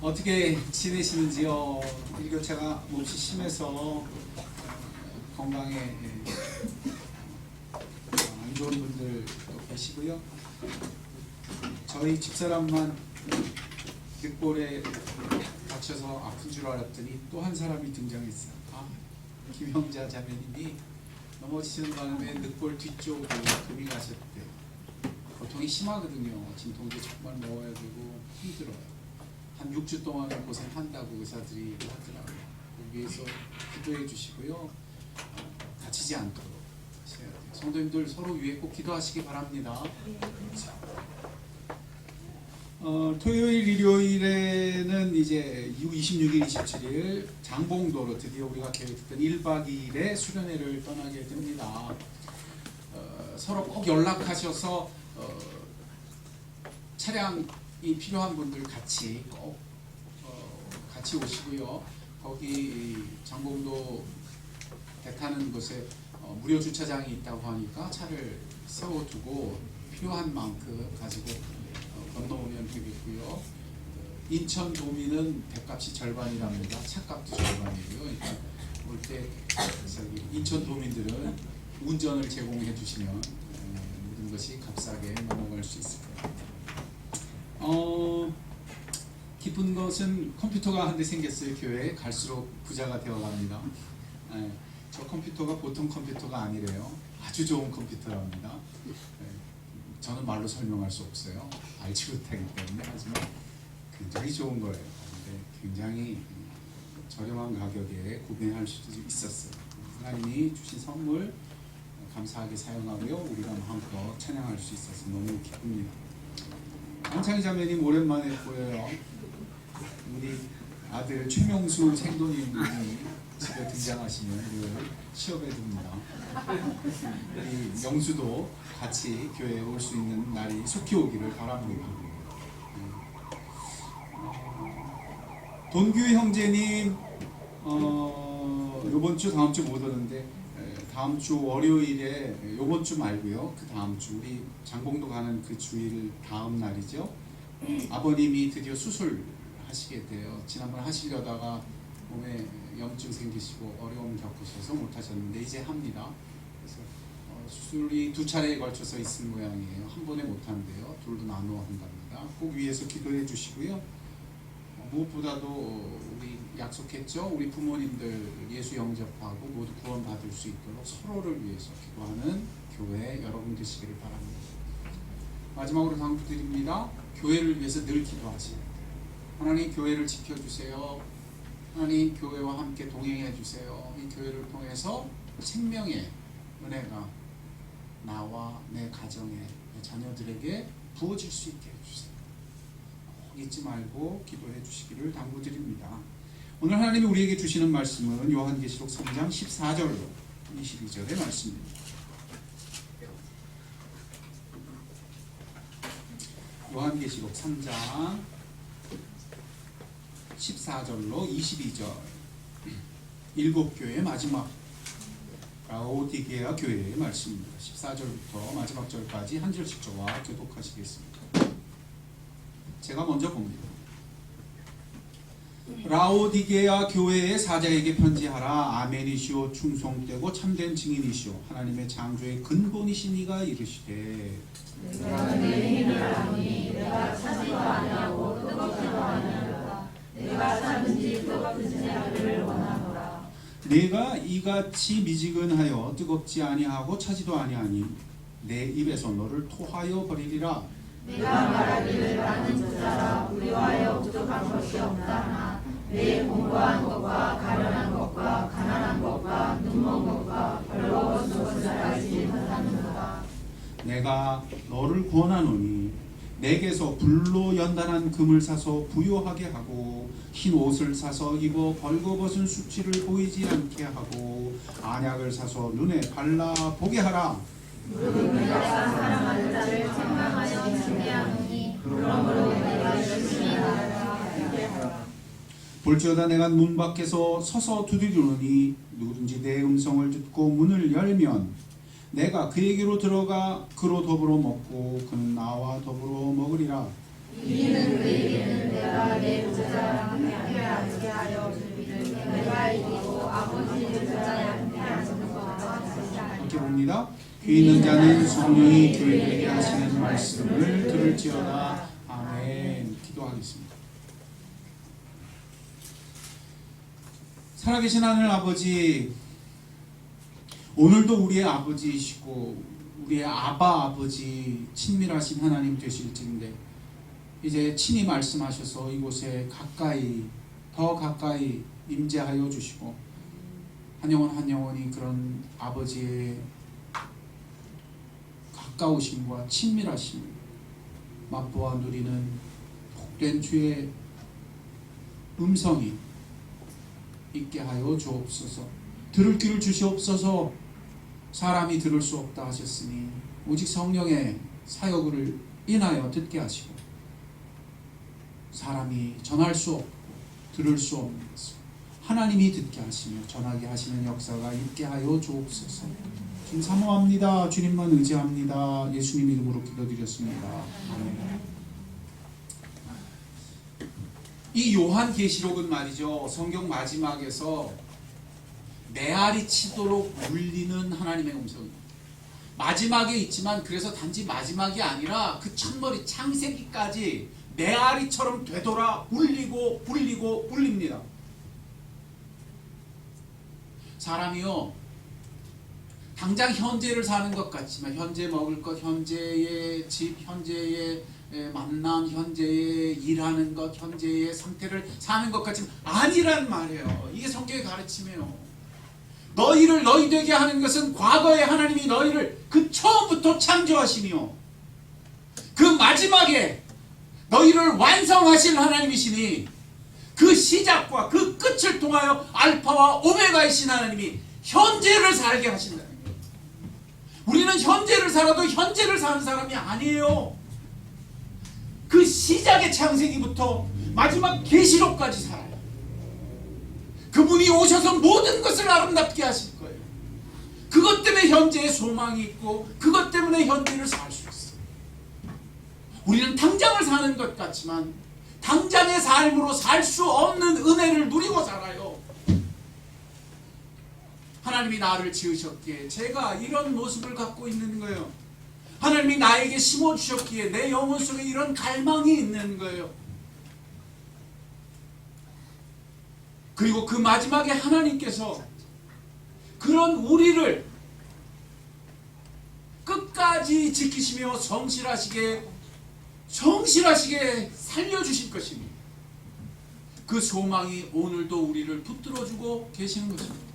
어떻게 지내시는지요? 일교차가 몹시 심해서 건강에 안 좋은 분들도 계시고요. 저희 집사람만 늑골에 다쳐서 아픈 줄 알았더니 또 한 사람이 등장했어요. 김영자 자매님이 넘어지시는 바람에 늑골 뒤쪽으로 금이 가셨대요. 고통이 심하거든요. 진통제 정말 먹어야 되고 힘들어요. 한 6주 동안은 고생한다고 의사들이 하더라고요. 위해서 기도해 주시고요. 다치지 않도록 하셔야 돼요. 성도님들 서로 위해 꼭 기도하시기 바랍니다. 토요일, 일요일에는 이제 26일, 27일 장봉도로 드디어 우리가 계획했던 1박 2일의 수련회를 떠나게 됩니다. 서로 꼭 연락하셔서 차량이 필요한 분들 같이 꼭 같이 오시고요. 거기 장봉도 배 타는 곳에 무료 주차장이 있다고 하니까 차를 세워두고 필요한 만큼 가지고 건너오면 되겠고요. 인천 도민은 배값이 절반이랍니다. 차값도 절반이고요. 그러니까 올 때 인천 도민들은 운전을 제공해 주시면 모든 것이 값싸게 넘어갈 수 있을 것 같아요. 기쁜 것은 컴퓨터가 한 대 생겼어요. 교회에 갈수록 부자가 되어갑니다. 저 컴퓨터가 보통 컴퓨터가 아니래요. 아주 좋은 컴퓨터랍니다. 저는 말로 설명할 수 없어요. 알지 못하기 때문에. 하지만 굉장히 좋은 거예요. 근데 굉장히 저렴한 가격에 구매할 수도 있었어요. 하나님이 주신 선물 감사하게 사용하고요. 우리가 마음껏 찬양할 수 있어서 너무 기쁩니다. 한창희 자매님 오랜만에 보여요. 우리 아들 최명수 생도님이 집에 등장하시면 시험에 듭니다. 우리 영수도 같이 교회에 올 수 있는 날이 속히 오기를 바랍니다. 돈규 형제님 이번 주 다음 주 못 오는데 다음 주 월요일에 이번 주 말고요. 그 다음 주 우리 장봉도 가는 그 주일 다음 날이죠. 아버님이 드디어 수술하시게 돼요. 지난번 하시려다가 몸에 염증 생기시고 어려움 겪으셔서 못하셨는데 이제 합니다. 그래서 수술이 2차례에 걸쳐서 있을 모양이에요. 한 번에 못한대요. 둘도 나누어 한답니다. 꼭 위해서 기도해 주시고요. 무엇보다도 우리 약속했죠. 우리 부모님들 예수 영접하고 모두 구원 받을 수 있도록 서로를 위해서 기도하는 교회 여러분 되시기를 바랍니다. 마지막으로 당부드립니다. 교회를 위해서 늘 기도하세요. 하나님 교회를 지켜주세요. 하나님 교회와 함께 동행해 주세요. 이 교회를 통해서 생명의 은혜가 나와 내 가정에 내 자녀들에게 부어질 수 있게 해주세요. 잊지 말고 기도해 주시기를 당부드립니다. 오늘 하나님이 우리에게 주시는 말씀은 요한계시록 3장 14절로 22절의 말씀입니다. 요한계시록 3장 14절로 22절 일곱 교회의 마지막 라오디게아 교회의 말씀입니다. 14절부터 마지막 절까지 한 절씩 저와 교독하시겠습니다. 제가 먼저 봅니다. 라오디게아 교회의 사자에게 편지하라. 아멘이시오 충성되고 참된 증인이시오 하나님의 창조의 근본이신 이가 이르시되 내가 내 힘을 아노니 내가 차지도 아니하고 뜨겁지도 아니하노라. 내가 참은지 뜨겁든지 하기를 원하노라. 내가 이같이 미지근하여 뜨겁지 아니하고 차지도 아니하니 내 입에서 너를 토하여 버리리라. 내가 말하기를 나는 부자라 부유하여 부족한 것이 없다 하나 내 공부한 것과 가련한 것과 가난한 것과 눈먼 것과 벌거벗은 것을 알지 못하는도다. 내가 너를 구원하노니 내게서 불로 연단한 금을 사서 부요하게 하고 흰 옷을 사서 입어 벌거벗은 수치를 보이지 않게 하고 안약을 사서 눈에 발라 보게 하라. 무릇 내가 사랑하는 자를 책망하여 징계하노니 그러므로 내가 열심히 하라. 볼지어다 내가 문 밖에서 서서 두드리노니 누구든지 내 음성을 듣고 문을 열면 내가 그에게로 들어가 그로 더불어 먹고 그는 나와 더불어 먹으리라. 이는 그에게는 내가 내 부자라 기도합니다. 귀 있는 자는 성령이 교회에게 하시는 말씀을 들을지어다. 아멘. 기도하겠습니다. 살아계신 하늘 아버지, 오늘도 우리의 아버지이시고 우리의 아버지 친밀하신 하나님 되실진데 이제 친히 말씀하셔서 이곳에 더 가까이 임재하여 주시고 한 영혼 한 영혼이 그런 아버지의 가까우심과 친밀하심 맛보아 누리는 복된 주의 음성이 있게 하여 주옵소서. 들을 귀를 주시옵소서. 사람이 들을 수 없다 하셨으니 오직 성령의 사역을 인하여 듣게 하시고 사람이 전할 수 없고 들을 수 없는 것을 하나님이 듣게 하시며 전하게 하시는 역사가 있게 하여 주옵소서. 주님 사모합니다. 주님만 의지합니다. 예수님 이름으로 기도드렸습니다. 아멘. 이 요한계시록은 말이죠, 성경 마지막에서 메아리 치도록 울리는 하나님의 음성입니다. 마지막에 있지만 그래서 단지 마지막이 아니라 그 첫머리 창세기까지 메아리처럼 되돌아 울리고 울립니다. 사람이요, 당장 현재를 사는 것 같지만 현재 먹을 것, 현재의 집, 현재의 만남, 현재의 일하는 것, 현재의 상태를 사는 것 같지만 아니란 말이에요. 이게 성경의 가르침이에요. 너희를 너희 되게 하는 것은 과거에 하나님이 너희를 그 처음부터 창조하시며 그 마지막에 너희를 완성하실 하나님이시니 그 시작과 그 끝을 통하여 알파와 오메가이신 하나님이 현재를 살게 하신다는 거예요. 우리는 현재를 살아도 현재를 사는 사람이 아니에요. 그 시작의 창세기부터 마지막 계시록까지 살아요. 그분이 오셔서 모든 것을 아름답게 하실 거예요. 그것 때문에 현재의 소망이 있고 그것 때문에 현재를 살 수 있어요. 우리는 당장을 사는 것 같지만 당장의 삶으로 살 수 없는 은혜를 누리고 살아요. 하나님이 나를 지으셨기에 제가 이런 모습을 갖고 있는 거예요. 하나님이 나에게 심어주셨기에 내 영혼 속에 이런 갈망이 있는 거예요. 그리고 그 마지막에 하나님께서 그런 우리를 끝까지 지키시며 성실하시게 살려주실 것입니다. 그 소망이 오늘도 우리를 붙들어주고 계시는 것입니다.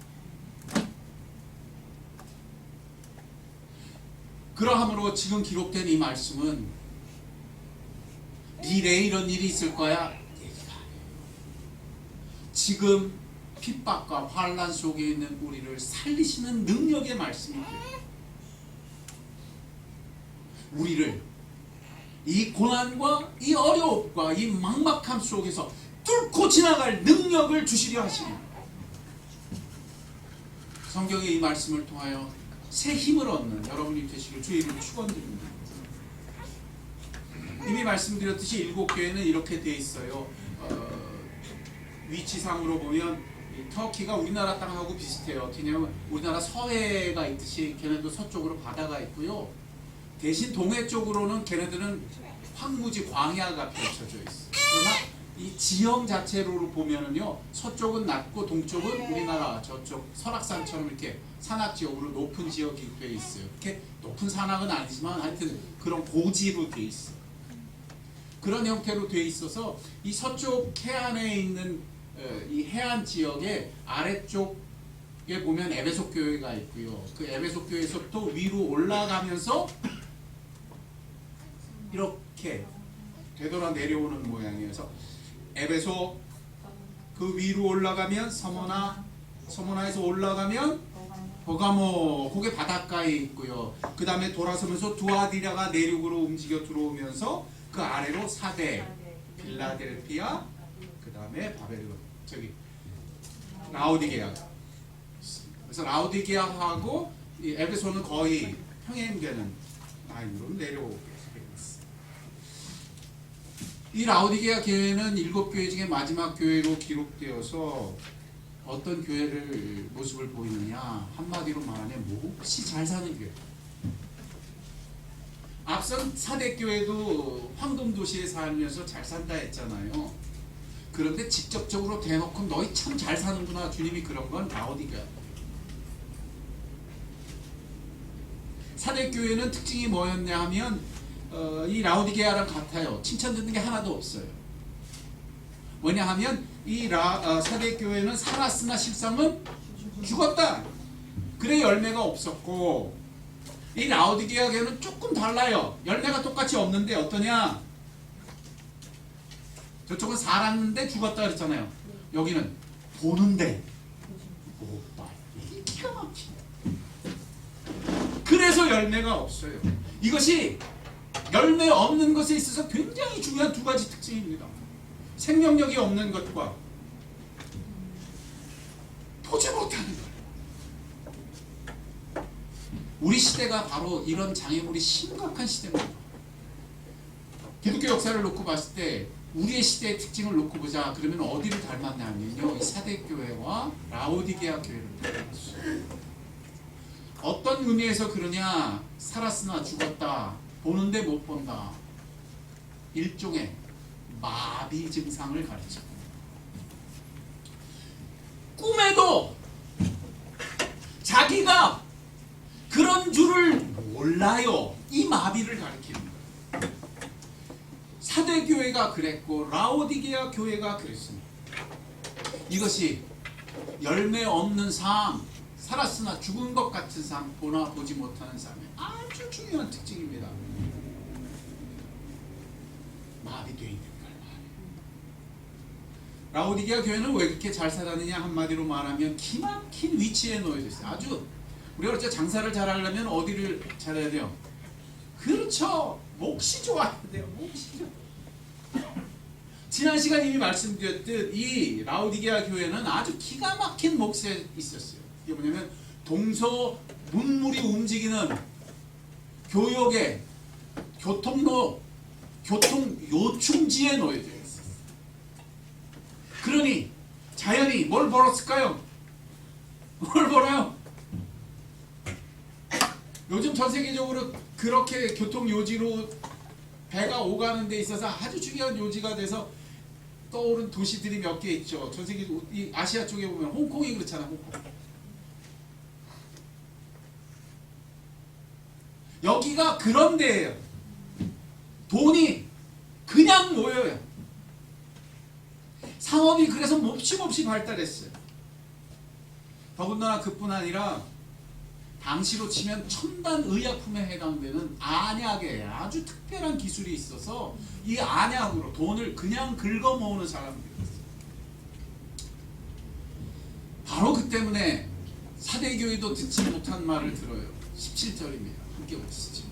그러함으로 지금 기록된 이 말씀은 미래에 이런 일이 있을 거야 얘기가 아니에요. 지금 핍박과 환난 속에 있는 우리를 살리시는 능력의 말씀입니다. 우리를 이 고난과 이 어려움과 이 막막함 속에서 뚫고 지나갈 능력을 주시려 하십니다. 성경의 이 말씀을 통하여 새 힘을 얻는 여러분이 되시길 주의 이름으로 축원드립니다. 이미 말씀드렸듯이 일곱 교회는 이렇게 돼 있어요. 위치상으로 보면 터키가 우리나라 땅하고 비슷해요. 왜냐하면 우리나라 서해가 있듯이 걔네도 서쪽으로 바다가 있고요. 대신 동해 쪽으로는 걔네들은 황무지 광야가 펼쳐져 있어요. 그러나 이 지형 자체로 보면은요, 서쪽은 낮고 동쪽은 우리나라 저쪽 설악산처럼 이렇게 산악 지역으로 높은 지역이 돼 있어요. 이렇게 높은 산악은 아니지만 하여튼 그런 고지로 돼 있어요. 그런 형태로 돼 있어서 이 서쪽 해안에 있는 이 해안 지역의 아래쪽에 보면 에베소 교회가 있고요. 그 에베소 교회에서부터 위로 올라가면서 이렇게 되돌아 내려오는 모양이어서 에베소 그 위로 올라가면 서머나에서 올라가면 버가모, 그게 바닷가에 있고요. 그 다음에 돌아서면서 두아디라가 내륙으로 움직여 들어오면서 그 아래로 사대, 빌라델피아, 그 다음에 바벨론, 저기 라오디게아. 그래서 라오디게아하고 이 에베소는 거의 평행되는 라인으로 내려오고 이 라오디게아 교회는 7교회 중에 마지막 교회로 기록되어서 어떤 교회를 모습을 보이느냐? 한마디로 말하면 몹시 잘 사는 교회. 앞선 사대교회도 황금도시에 살면서 잘 산다 했잖아요. 그런데 직접적으로 대놓고 너희 참 잘 사는구나 주님이 그런 건 라오디게아. 사대교회는 특징이 뭐였냐 하면 이 라오디게아랑 같아요. 칭찬 듣는 게 하나도 없어요. 뭐냐 하면 이 사대교회는 살았으나 실상은 죽었다. 그래 열매가 없었고, 이 라오디게아 교회는 조금 달라요. 열매가 똑같이 없는데 어떠냐? 저쪽은 살았는데 죽었다 그랬잖아요. 여기는 보는데 못 봐. 이게 기가 막히네. 그래서 열매가 없어요. 이것이 열매 없는 것에 있어서 굉장히 중요한 두 가지 특징입니다. 생명력이 없는 것과 보지 못하는 것. 우리 시대가 바로 이런 장애물이 심각한 시대입니다. 기독교 역사를 놓고 봤을 때 우리의 시대의 특징을 놓고 보자. 그러면 어디를 닮았냐면요, 이 사대교회와 라오디게아 교회를 닮았어요. 어떤 의미에서 그러냐? 살았으나 죽었다. 보는데 못 본다. 일종의 마비 증상을 가르쳐. 꿈에도 자기가 그런 줄을 몰라요. 이 마비를 가리킵니다. 사대교회가 그랬고 라오디게아 교회가 그랬습니다. 이것이 열매 없는 삶, 살았으나 죽은 것 같은 삶, 보나 보지 못하는 삶의 아주 중요한 특징입니다. 마비되어 있는 걸 말해요. 라오디게아 교회는 왜 그렇게 잘 살았느냐? 한마디로 말하면 기막힌 위치에 놓여져 있어요. 아주 우리가 그렇죠. 장사를 잘하려면 어디를 잘해야 돼요? 그렇죠. 몫이 좋아야 돼요. 몫이 좋아야 돼요. 지난 시간 이미 말씀드렸듯 이 라오디게아 교회는 아주 기가 막힌 몫에 있었어요. 이게 뭐냐면 동서 문물이 움직이는 교역의 교통로, 교통 요충지에 놓여져 있었어요. 그러니 자연히 뭘 벌었을까요? 뭘 벌어요? 요즘 전 세계적으로 그렇게 교통 요지로 배가 오가는 데 있어서 아주 중요한 요지가 돼서 떠오른 도시들이 몇 개 있죠. 전 세계 이 아시아 쪽에 보면 홍콩이 그렇잖아. 홍콩. 여기가 그런 데예요. 돈이 그냥 모여요. 상업이 그래서 몹시 발달했어요. 더군다나 그뿐 아니라 당시로 치면 첨단 의약품에 해당되는 안약에 아주 특별한 기술이 있어서 이 안약으로 돈을 그냥 긁어 모으는 사람들이었어요. 바로 그 때문에 사대교회도 듣지 못한 말을 들어요. 17절입니다. 함께 보시죠.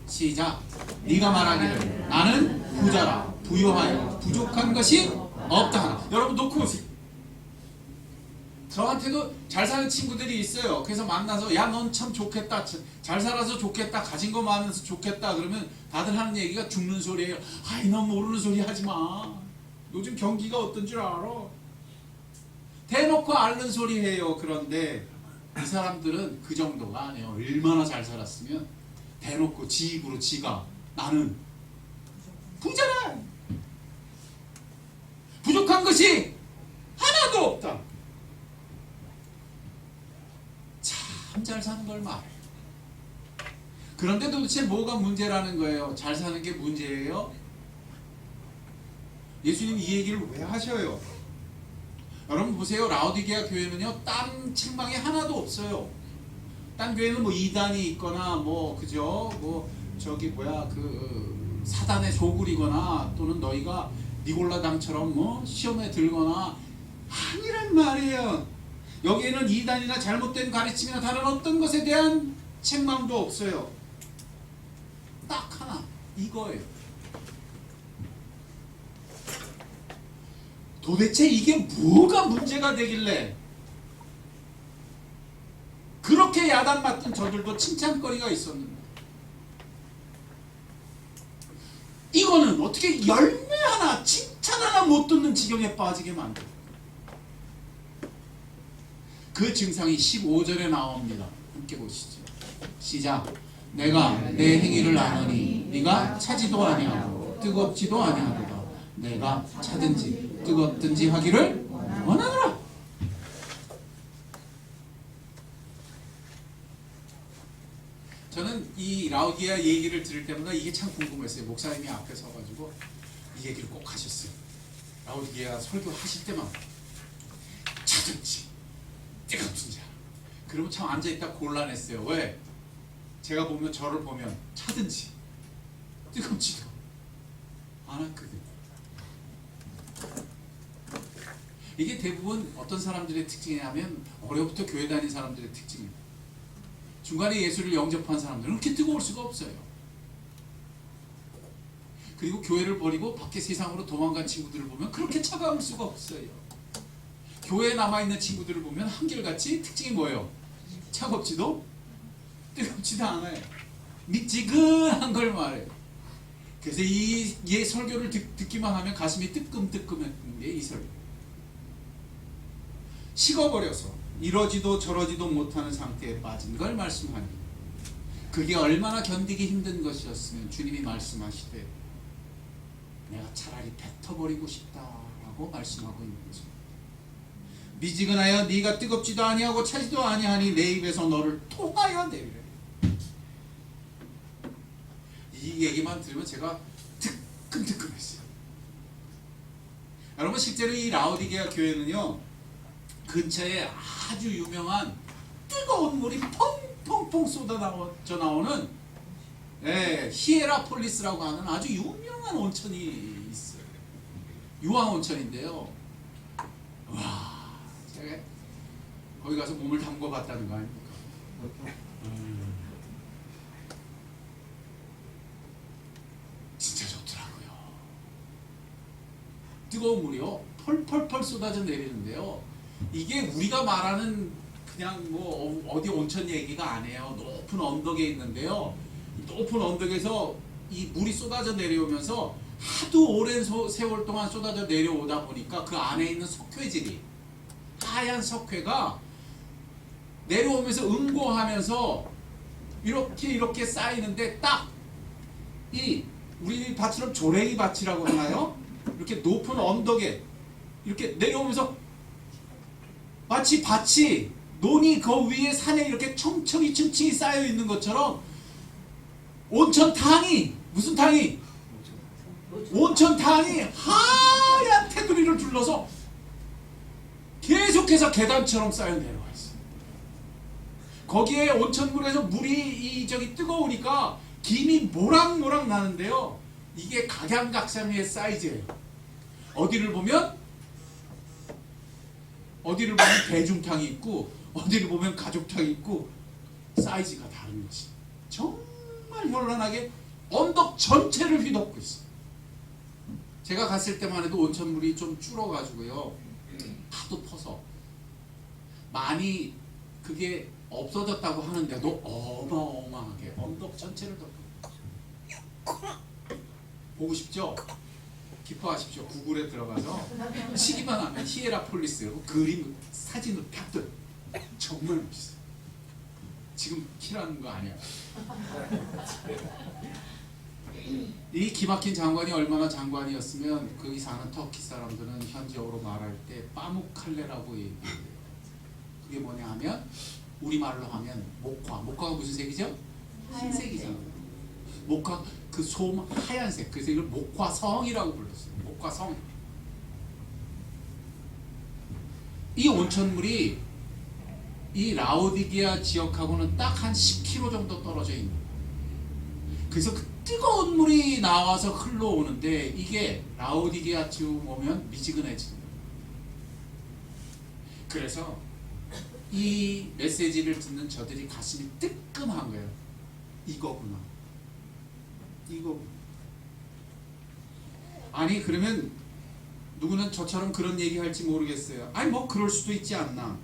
시작. 네가 말하기를 나는 부자라 부유하여 부족한 것이 없다 하나. 여러분 놓고 오세요. 저한테도 잘 사는 친구들이 있어요. 그래서 만나서 야 넌 참 좋겠다, 잘 살아서 좋겠다, 가진 거 많아서 좋겠다 그러면 다들 하는 얘기가 죽는 소리예요. 아이 넌 모르는 소리 하지마. 요즘 경기가 어떤 줄 알아? 대놓고 앓는 소리 해요. 그런데 이 사람들은 그 정도가 아니에요. 얼마나 잘 살았으면 대놓고 지 입으로 지가 나는 부자라, 부족한 것이 하나도 없다. 참 잘 사는 걸 말해요. 그런데 도대체 뭐가 문제라는 거예요? 잘 사는 게 문제예요? 예수님 이 얘기를 왜 하셔요? 여러분 보세요. 라오디게아 교회는요, 딴 책망이 하나도 없어요. 딴 교회는 뭐 이단이 있거나 뭐 그죠? 뭐 저기 뭐야 그 사단의 소굴이거나 또는 너희가 니골라당처럼 뭐 시험에 들거나 아니란 말이에요. 여기에는 이단이나 잘못된 가르침이나 다른 어떤 것에 대한 책망도 없어요. 딱 하나, 이거예요. 도대체 이게 뭐가 문제가 되길래 그렇게 야단 맞던 저들도 칭찬거리가 있었는데 이거는 어떻게 열매 하나, 칭찬 하나 못 듣는 지경에 빠지게 만들어요. 그 증상이 15절에 나옵니다. 함께 보시죠. 시작. 내가 내 행위를 아노니 네가 차지도 아니하고 뜨겁지도 아니하도다. 내가 차든지 뜨겁든지 하기를 원하노라. 저는 이 라우디아 얘기를 들을 때마다 이게 참 궁금했어요. 목사님이 앞에 서가지고 이 얘기를 꼭 하셨어요. 라우디아 설교하실 때만 차든지 뜨겁든지. 그러면 참 앉아있다 곤란했어요. 왜? 제가 보면 저를 보면 차든지 뜨겁지도 않았거든요. 이게 대부분 어떤 사람들의 특징이냐면 어려부터 교회 다닌 사람들의 특징입니다. 중간에 예수를 영접한 사람들은 그렇게 뜨거울 수가 없어요. 그리고 교회를 버리고 밖에 세상으로 도망간 친구들을 보면 그렇게 차가울 수가 없어요. 교회에 남아있는 친구들을 보면 한결같이 특징이 뭐예요? 차갑지도 뜨겁지도 않아요. 미지근한 걸 말해요. 그래서 이 설교를 듣기만 하면 가슴이 뜨끔뜨끔한 게 이 설교. 식어버려서 이러지도 저러지도 못하는 상태에 빠진 걸 말씀합니다. 그게 얼마나 견디기 힘든 것이었으면 주님이 말씀하시되 내가 차라리 뱉어버리고 싶다라고 말씀하고 있는 거죠. 미지근하여 네가 뜨겁지도 아니하고 차지도 아니하니 내 입에서 너를 통하여 내리래. 이 얘기만 들으면 제가 뜨끔뜨끔했어요. 여러분 실제로 이 라오디게아 교회는요 근처에 아주 유명한 뜨거운 물이 펑펑펑 쏟아져 나오는 히에라폴리스라고 하는 아주 유명한 온천이 있어요. 유황 온천인데요. 와, 제가 거기 가서 몸을 담궈봤다는 거 아닙니까? 진짜 좋더라고요. 뜨거운 물이요 펄펄펄 쏟아져 내리는데요. 이게 우리가 말하는 그냥 뭐 어디 온천 얘기가 아니에요. 높은 언덕에 있는데요. 높은 언덕에서 이 물이 쏟아져 내려오면서 하도 오랜 세월 동안 쏟아져 내려오다 보니까 그 안에 있는 석회질이 하얀 석회가 내려오면서 응고하면서 이렇게 쌓이는데 딱 이 우리 밭처럼 조랭이 밭이라고 하나요? 이렇게 높은 언덕에 이렇게 내려오면서 마치 밭이 논이 그 위에 산에 이렇게 층층이 쌓여 있는 것처럼 온천탕이 무슨 탕이? 온천탕이 하얀 테두리를 둘러서 계속해서 계단처럼 쌓여 내려와 있어요. 거기에 온천물에서 물이 뜨거우니까 김이 모락모락 나는데요. 이게 각양각색의 사이즈예요. 어디를 보면 대중탕이 있고 어디를 보면 가족탕이 있고 사이즈가 다른 거지. 정말 현란하게 언덕 전체를 휘덮고 있어요. 제가 갔을 때만 해도 온천물이 좀 줄어가지고요. 하도 퍼서 많이 그게 없어졌다고 하는데도 어마어마하게 언덕 전체를 덮고 보고 싶죠? 기뻐하십시오. 구글에 들어가서 치기만 하면 히에라폴리스 그림 사진으로 딱 떠요. 정말 멋있어요. 지금 키라는 거 아니야. 이 기막힌 장관이 얼마나 장관이었으면 거기 사는 터키 사람들은 현지어로 말할 때 빠묵칼레라고 얘기해요. 그게 뭐냐 하면 우리말로 하면 목화가 무슨 색이죠? 흰색이잖아요. 목화 그 솜 하얀색. 그래서 이걸 목화성이라고 불렀어요. 목화성. 이 온천물이 이 라오디게아 지역하고는 딱 한 10km 정도 떨어져 있는 거예요. 그래서 그 뜨거운 물이 나와서 흘러오는데 이게 라오디게아 지역 오면 미지근해지는 거예요. 그래서 이 메시지를 듣는 저들이 가슴이 뜨끔한 거예요. 이거구나. 아니 그러면 누구는 저처럼 그런 얘기 할지 모르겠어요. 아니 뭐 그럴 수도 있지 않나.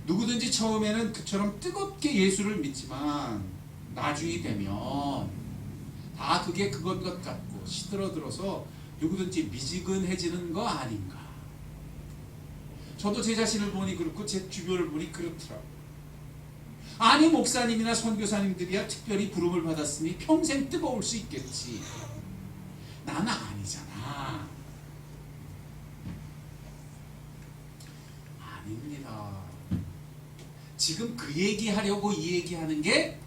누구든지 처음에는 그처럼 뜨겁게 예수를 믿지만 나중이 되면 다 그게 그건 것 같고 시들어들어서 누구든지 미지근해지는 거 아닌가. 저도 제 자신을 보니 그렇고 제 주변을 보니 그렇더라고요. 아니 목사님이나 선교사님들이야 특별히 부름을 받았으니 평생 뜨거울 수 있겠지. 나는 아니잖아. 아닙니다. 지금 그 얘기하려고 이 얘기하는 게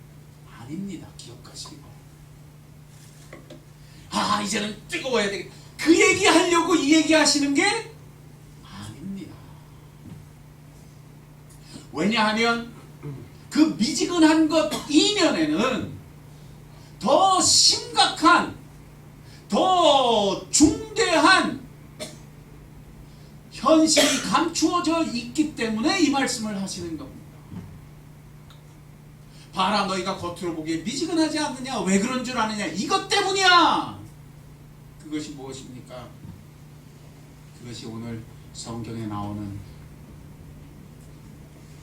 아닙니다. 기억하시기 바랍니다. 이제는 뜨거워야 되겠다. 그 얘기하려고 이 얘기하시는 게 아닙니다. 왜냐하면 그 미지근한 것 이면에는 더 심각한, 더 중대한 현실이 감추어져 있기 때문에 이 말씀을 하시는 겁니다. 봐라, 너희가 겉으로 보기에 미지근하지 않느냐? 왜 그런 줄 아느냐? 이것 때문이야. 그것이 무엇입니까? 그것이 오늘 성경에 나오는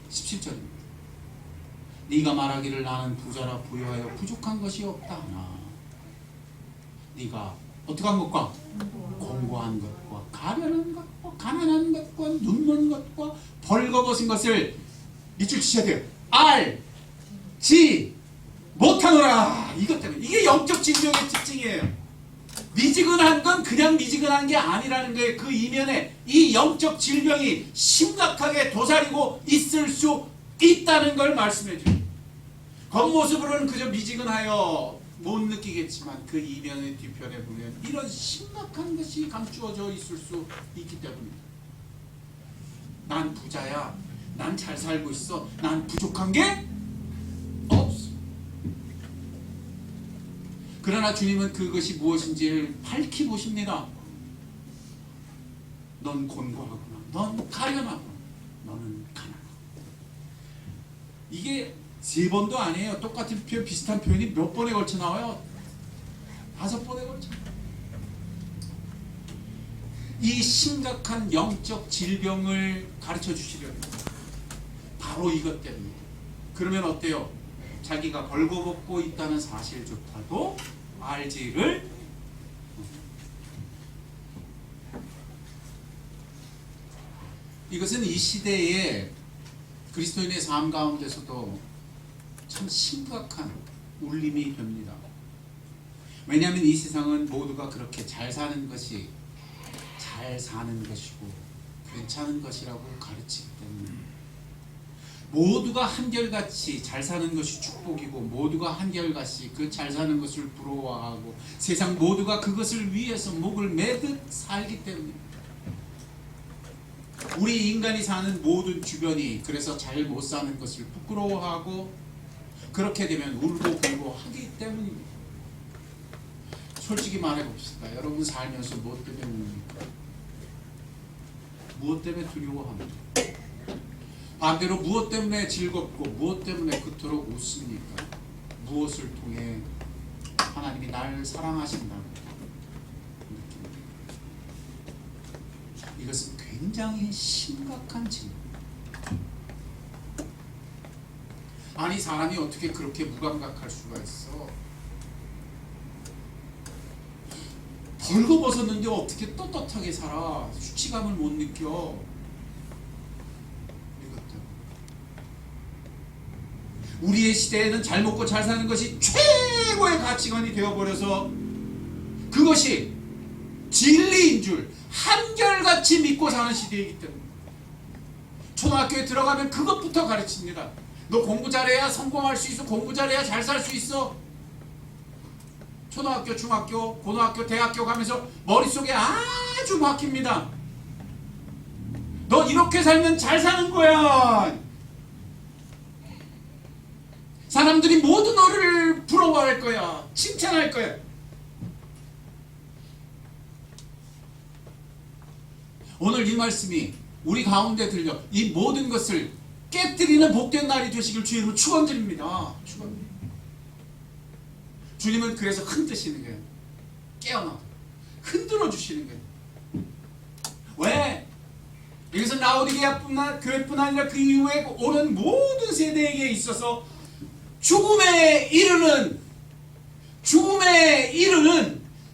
17절입니다. 네가 말하기를 나는 부자라 부유하여 부족한 것이 없다 하나 네가 어떻게 한 것과 공고한 것과 가련한 것과 가난한 것과 눈먼 것과 벌거벗은 것을 밑줄 치셔야 돼요. 알지 못하노라. 이것 때문에. 이게 영적 질병의 특징이에요. 미지근한 건 그냥 미지근한 게 아니라는 거예요. 그 이면에 이 영적 질병이 심각하게 도사리고 있을 수 있다는 걸 말씀해 줘요. 겉모습으로는 그저 미지근하여 못 느끼겠지만 그 이면의 뒤편에 보면 이런 심각한 것이 감추어져 있을 수 있기 때문입니다. 난 부자야. 난 잘 살고 있어. 난 부족한 게 없어. 그러나 주님은 그것이 무엇인지를 밝히 보십니다. 넌 곤고하구나. 넌 가련하구나. 너는 가난하구나. 이게 3번도 아니에요. 똑같은 표현, 비슷한 표현이 몇 번에 걸쳐 나와요? 5번에 걸쳐. 이 심각한 영적 질병을 가르쳐 주시려고 바로 이것 때문에. 그러면 어때요? 자기가 벌거벗고 있다는 사실조차도 알지를 이것은 이 시대의 그리스도인의 삶 가운데서도 참 심각한 울림이 됩니다. 왜냐하면 이 세상은 모두가 그렇게 잘 사는 것이 잘 사는 것이고 괜찮은 것이라고 가르치기 때문에 모두가 한결같이 잘 사는 것이 축복이고 모두가 한결같이 그 잘 사는 것을 부러워하고 세상 모두가 그것을 위해서 목을 매듯 살기 때문입니다. 우리 인간이 사는 모든 주변이 그래서 잘 못 사는 것을 부끄러워하고 그렇게 되면 울고 불고 하기 때문입니다. 솔직히 말해봅시다. 여러분 살면서 무엇 때문에 웁니까? 무엇 때문에 두려워합니까? 반대로 무엇 때문에 즐겁고 무엇 때문에 그토록 웃습니까? 무엇을 통해 하나님이 날 사랑하신다고 느낍니다. 이것은 굉장히 심각한 질문입니다. 아니 사람이 어떻게 그렇게 무감각할 수가 있어? 벌거벗었는데 어떻게 떳떳하게 살아? 수치감을 못 느껴? 우리의 시대에는 잘 먹고 잘 사는 것이 최고의 가치관이 되어버려서 그것이 진리인 줄 한결같이 믿고 사는 시대이기 때문에 초등학교에 들어가면 그것부터 가르칩니다. 너 공부 잘해야 성공할 수 있어. 공부 잘해야 잘 살 수 있어. 초등학교, 중학교, 고등학교, 대학교 가면서 머릿속에 아주 막힙니다. 너 이렇게 살면 잘 사는 거야. 사람들이 모두 너를 부러워할 거야. 칭찬할 거야. 오늘 이 말씀이 우리 가운데 들려 이 모든 것을 깨뜨리는 복된 날이 되시길 주님으로 축원드립니다. 축원드립니다. 주님은 그래서 흔드시는 거예요. 깨어나 흔들어 주시는 거예요. 왜? 이것은 라오디게아 교회뿐 아니라 그 이후에 오는 모든 세대에게 있어서 죽음에 이르는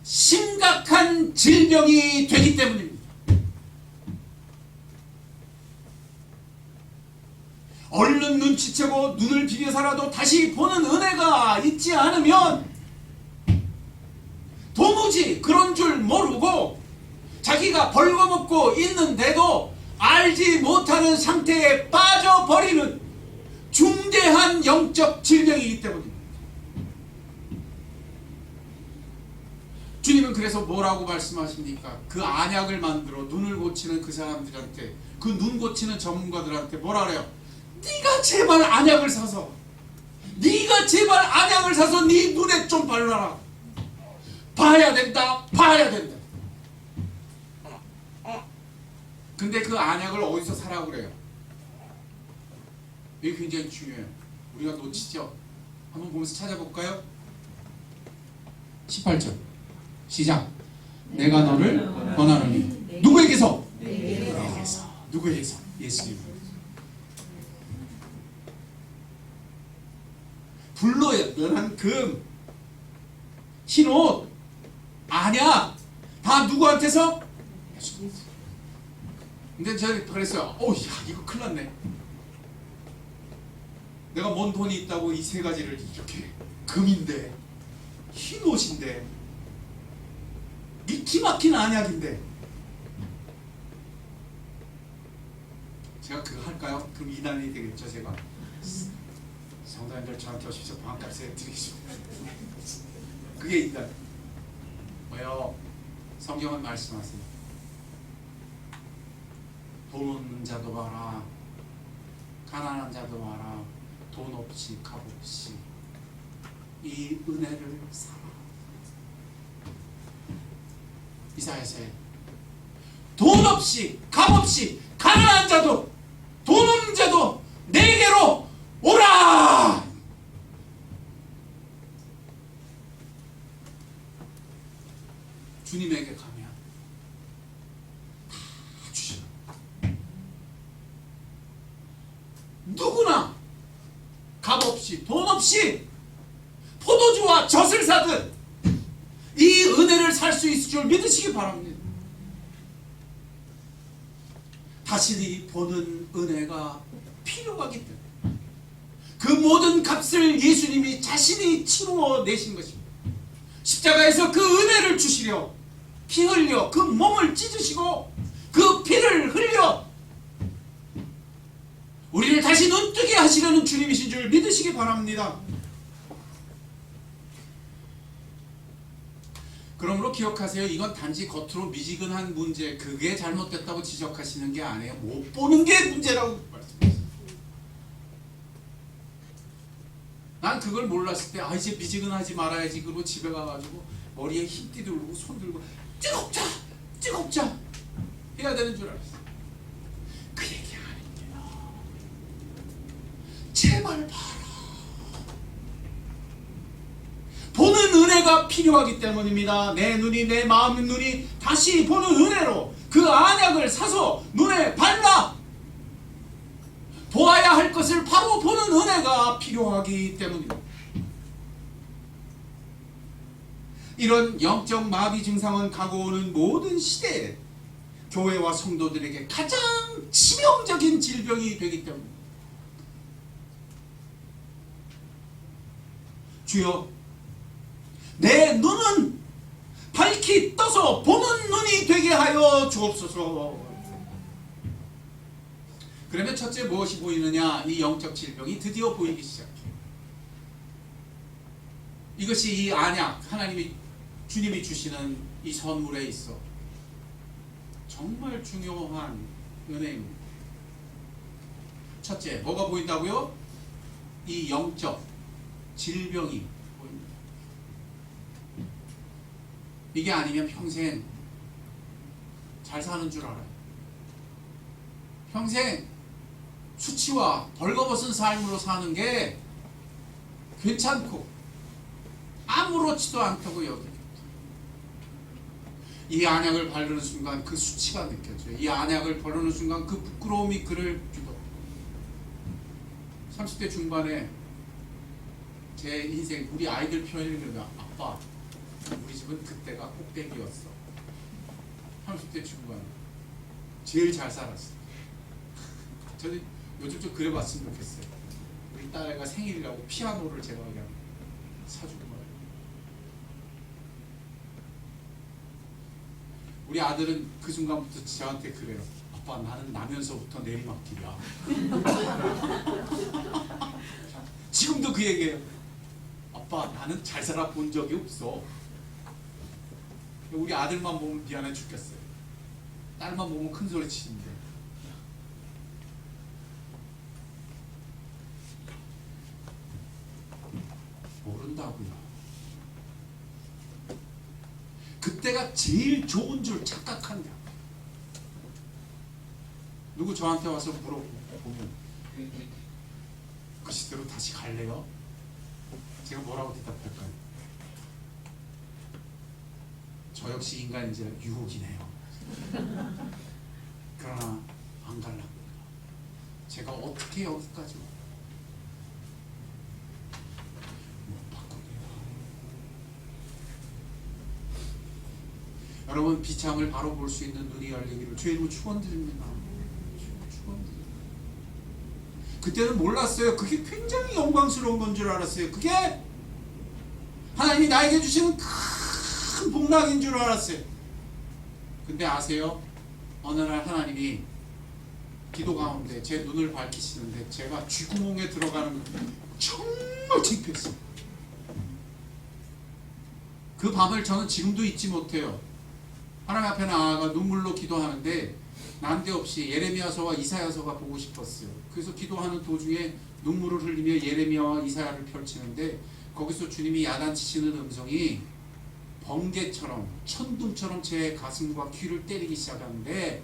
심각한 질병이 되기 때문입니다. 얼른 눈치채고 눈을 비벼서라도 다시 보는 은혜가 있지 않으면 도무지 그런 줄 모르고 자기가 벌거벗고 있는데도 알지 못하는 상태에 빠져버리는 중대한 영적 질병이기 때문입니다. 주님은 그래서 뭐라고 말씀하십니까? 그 안약을 만들어 눈을 고치는 그 사람들한테, 그 눈 고치는 전문가들한테 뭐라 그래요? 네가 제발 안약을 사서 네 눈에 좀 발라라. 봐야 된다. 근데 그 안약을 어디서 사라고 그래요? 이게 굉장히 중요해요. 우리가 놓치죠. 한번 보면서 찾아볼까요? 18절 시작. 내가 너를 권하노니 누구에게서? 내게서. 누구에게서? 예수님. 불로 연한 금, 흰옷, 안약 다 누구한테서? 예수님. 근데 제가 그랬어요. 이거 큰일 났네. 내가 뭔 돈이 있다고 이 세 가지를 이렇게, 금인데 흰옷인데 미키 막힌 안약인데, 제가 그거 할까요? 그럼 이단이 되겠죠. 제가 성도님들 저한테 오십시오. 방값에 드리겠습니다. 그게 이단. 뭐요? 성경은 말씀하세요. 돈 없는 자도 봐라, 가난한 자도 봐라, 돈 없이 값 없이 이 은혜를 사라. 이사야서에 돈 없이 값 없이 가난한 자도 돈 없는 자도 내게로 오라. 주님에게 가면 다 주시는, 누구나 값 없이 돈 없이 포도주와 젖을 사듯 이 은혜를 살 수 있을 줄 믿으시기 바랍니다. 다시 보는 은혜가 필요하기 때문에 그 모든 값을 예수님이 자신이 치루어 내신 것입니다. 십자가에서 그 은혜를 주시려 피 흘려 그 몸을 찢으시고 그 피를 흘려 우리를 다시 눈뜨게 하시려는 주님이신 줄 믿으시기 바랍니다. 그러므로 기억하세요. 이건 단지 겉으로 미지근한 문제, 그게 잘못됐다고 지적하시는 게 아니에요. 못 보는 게 문제라고 말씀하셨어요. 난 그걸 몰랐을 때 이제 미지근하지 말아야지 그러고 집에 가가지고 머리에 흰띠 들고 손 들고 뜨겁자 해야 되는 줄 알았어요. 그 얘기 아닙니다. 제발 봐라. 보는 은혜가 필요하기 때문입니다. 내 눈이, 내 마음 눈이 다시 보는 은혜로 그 안약을 사서 눈에 발라 보아야 할 것을 바로 보는 은혜가 필요하기 때문입니다. 이런 영적 마비 증상은 가고 오는 모든 시대에 교회와 성도들에게 가장 치명적인 질병이 되기 때문입니다. 주여, 내 눈은 밝히 떠서 보는 눈이 되게 하여 주옵소서. 그러면 첫째 무엇이 보이느냐? 이 영적 질병이 드디어 보이기 시작해요. 이것이 이 안약, 주님이 주시는 이 선물에 있어 정말 중요한 은혜입니다. 첫째, 뭐가 보인다고요? 이 영적 질병이 보입니다. 이게 아니면 평생 잘 사는 줄 알아요. 평생 수치와 벌거벗은 삶으로 사는 게 괜찮고 아무렇지도 않다고 여깁니다. 이 안약을 바르는 순간 그 수치가 느껴져요. 이 안약을 바르는 순간 그 부끄러움이 그를 뒤덮어요. 30대 중반에 제 인생, 우리 아이들 표현을 그러면 아빠, 우리 집은 그때가 꼭대기였어. 30대 중반 제일 잘 살았어. 저는 요즘 좀 그래봤으면 좋겠어요. 우리 딸애가 생일이라고 피아노를 제가 그냥 사주고 말이에요. 우리 아들은 그 순간부터 저한테 그래요. 아빠, 나는 나면서부터 내리막길이야. 지금도 그 얘기해요. 아빠, 나는 잘 살아본 적이 없어. 우리 아들만 보면 미안해 죽겠어요. 딸만 보면 큰 소리 치는데. 모른다고요. 그때가 제일 좋은 줄 착각한다. 누구 저한테 와서 물어보면 그 시대로 다시 갈래요? 제가 뭐라고 대답할까요? 저 역시 인간이제 유혹이네요. 그러나 안 갈랍니다. 제가 어떻게 여기까지 못 바꿉니다. 여러분, 비참을 바로 볼 수 있는 눈이 열리기를 주의 이름으로 축원드립니다. 축원드립니다. 그때는 몰랐어요. 그게 굉장히 영광스러운 건 줄 알았어요. 그게 하나님이 나에게 주시는 큰 복락인 줄 알았어요. 근데 아세요? 어느 날 하나님이 기도 가운데 제 눈을 밝히시는데 제가 쥐구멍에 들어가는 정말 창피했어요. 그 밤을 저는 지금도 잊지 못해요. 하나님 앞에 나아가 눈물로 기도하는데 난데없이 예레미야서와 이사야서가 보고 싶었어요. 그래서 기도하는 도중에 눈물을 흘리며 예레미야와 이사야를 펼치는데 거기서 주님이 야단치시는 음성이 번개처럼 천둥처럼 제 가슴과 귀를 때리기 시작하는데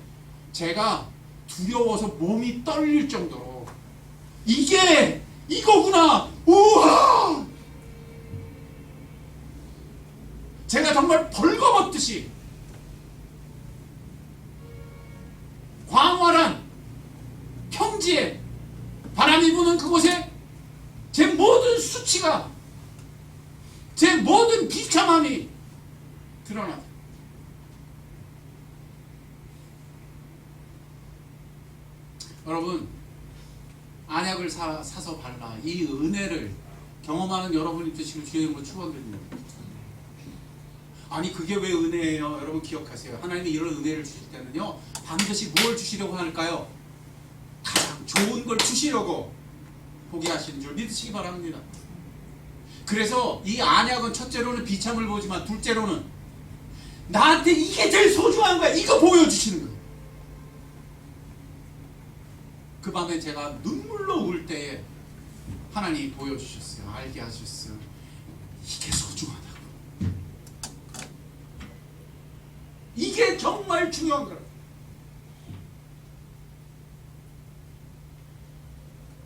제가 두려워서 몸이 떨릴 정도로 이게 이거구나! 우와! 제가 정말 벌거벗듯이 광활한 평지에 바람이 부는 그곳에 제 모든 수치가, 제 모든 비참함이 드러나다. 여러분, 안약을 사서 발라 이 은혜를 경험하는 여러분이 되시길 주의 이름으로 축원드립니다. 아니, 그게 왜 은혜예요? 여러분 기억하세요. 하나님이 이런 은혜를 주실 때는요, 반드시 뭘 주시려고 할까요? 가장 좋은 걸 주시려고 포기하시는 줄 믿으시기 바랍니다. 그래서 이 안약은 첫째로는 비참을 보지만 둘째로는 나한테 이게 제일 소중한 거야, 이거 보여주시는 거예요. 그 밤에 제가 눈물로 울 때에 하나님이 보여주셨어요. 알게 하셨어요. 이게 소중하다고. 이게 정말 중요한 거라.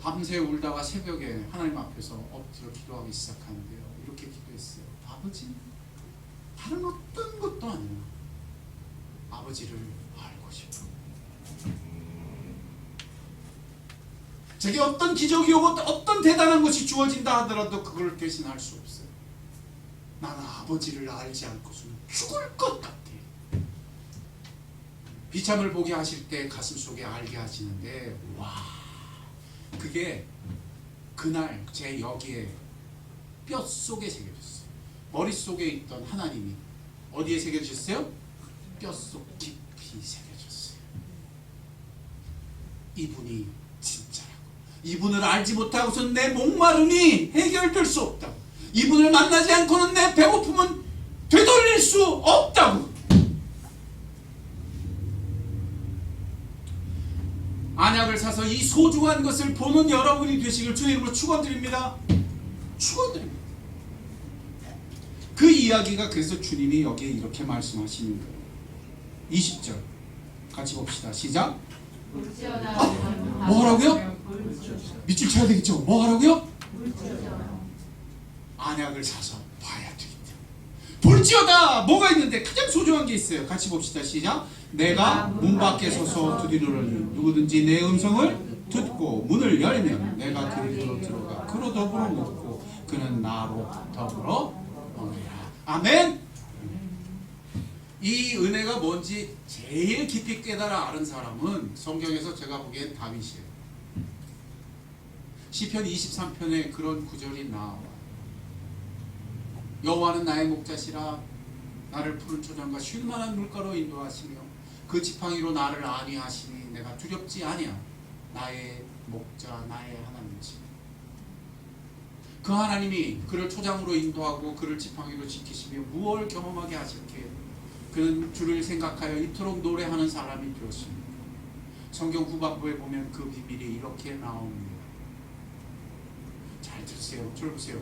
밤새 울다가 새벽에 하나님 앞에서 엎드려 기도하기 시작하는데요. 이렇게 기도했어요. 아버지, 다른 어떤 것도 아니에요. 아버지를 알고 싶어. 제게 어떤 기적이 오고 어떤 대단한 것이 주어진다 하더라도 그걸 대신할 수 없어요. 나는 아버지를 알지 않고서는 죽을 것 같아. 비참을 보게 하실 때 가슴속에 알게 하시는데, 와, 그게 그날 제 여기에 뼛속에 새겨졌어요. 머릿속에 있던 하나님이 어디에 새겨졌어요? 뼛속 깊이 새겨졌어요. 이분이 진짜라고. 이분을 알지 못하고선 내 목마름이 해결될 수 없다고. 이분을 만나지 않고는 내 배고픔은 되돌릴 수 없다고. 안약을 사서 이 소중한 것을 보는 여러분이 되시길 주의 이름으로 축원드립니다. 축원드립니다. 그 이야기가 그래서 주님이 여기에 이렇게 말씀하시는 거예요. 20절 같이 봅시다. 시작. 뭐 하라고요? 밑줄 쳐야 되겠죠. 뭐 하라고요? 안약을 사서 봐야 되기 때문에. 볼지어다. 뭐가 있는데 가장 소중한 게 있어요. 같이 봅시다. 시작. 내가 문 밖에 서서 두드리노니 누구든지 내 음성을 듣고 문을 열면 내가 그리 들어 들어가 그로 더불어 먹고 그는 나로 더불어 먹으리라. 아멘. 이 은혜가 뭔지 제일 깊이 깨달아 아는 사람은 성경에서 제가 보기엔 다윗이에요. 시편 23편에 그런 구절이 나와. 여호와는 나의 목자시라 나를 푸른 초장과 쉴 만한 물가로 인도하시며 그 지팡이로 나를 안위하시니 내가 두렵지 아니야. 나의 목자 나의 하나님이시. 그 하나님이 그를 초장으로 인도하고 그를 지팡이로 지키시며 무엇을 경험하게 하실게. 그는 주를 생각하여 이토록 노래하는 사람이 되었습니다. 성경 후반부에 보면 그 비밀이 이렇게 나옵니다. 잘 들으세요. 줄 보세요.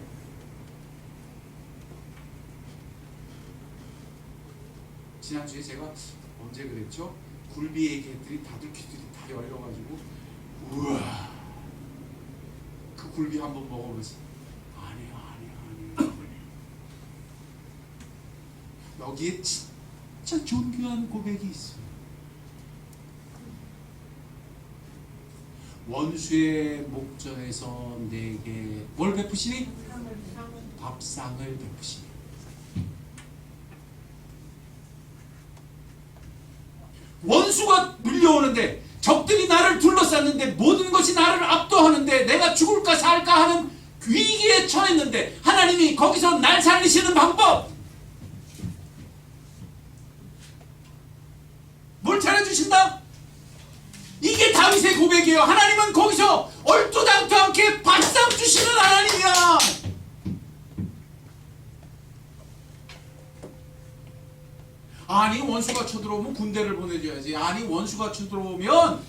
지난주에 제가 언제 그랬죠? 굴비 얘기했더니 다들 귀들이 다 열려가지고 우와 그 굴비 한번 먹어보세요. 아니야. 여기에 진짜 존귀한 고백이 있어요. 원수의 목전에서 내게 뭘 베푸시니? 밥상을 베푸시니. 원수가 밀려오는데 적들이 나를 둘러쌌는데 모든 것이 나를 압도하는데 내가 죽을까 살까 하는 위기에 처했는데 하나님이 거기서 날 살리시는 방법 뭘 잘해주신다? 이게 다윗의 고백이에요. 하나님은 거기서 얼토당토 않게 밥상 주시는 하나님이야. 아니 원수가 쳐들어오면 군대를 보내줘야지. 아니 원수가 쳐들어오면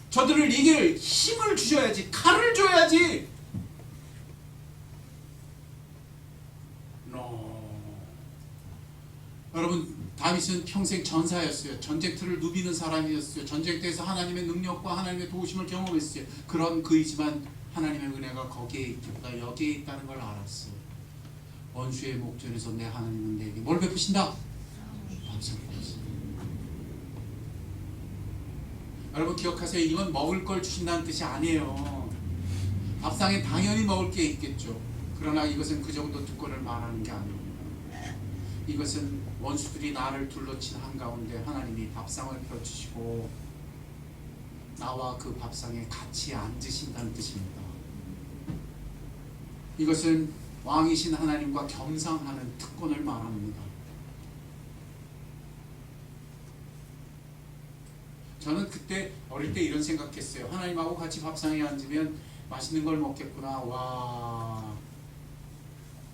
저들을 이길 힘을 주셔야지. 칼을 줘야지. 여러분 다윗은 평생 전사였어요. 전쟁터를 누비는 사람이었어요. 전쟁터에서 하나님의 능력과 하나님의 도우심을 경험했어요. 그런 그이지만 하나님의 은혜가 거기에 있겠다. 여기에 있다는 걸 알았어요. 원수의 목전에서 내 하나님은 내게 뭘 베푸신다? 밥상을 베푸신다. 여러분 기억하세요. 이건 먹을 걸 주신다는 뜻이 아니에요. 밥상에 당연히 먹을 게 있겠죠. 그러나 이것은 그 정도 특권을 말하는 게 아닙니다. 이것은 원수들이 나를 둘러친 한가운데 하나님이 밥상을 펴주시고 나와 그 밥상에 같이 앉으신다는 뜻입니다. 이것은 왕이신 하나님과 겸상하는 특권을 말합니다. 저는 그때 어릴 때 이런 생각했어요. 하나님하고 같이 밥상에 앉으면 맛있는 걸 먹겠구나. 와,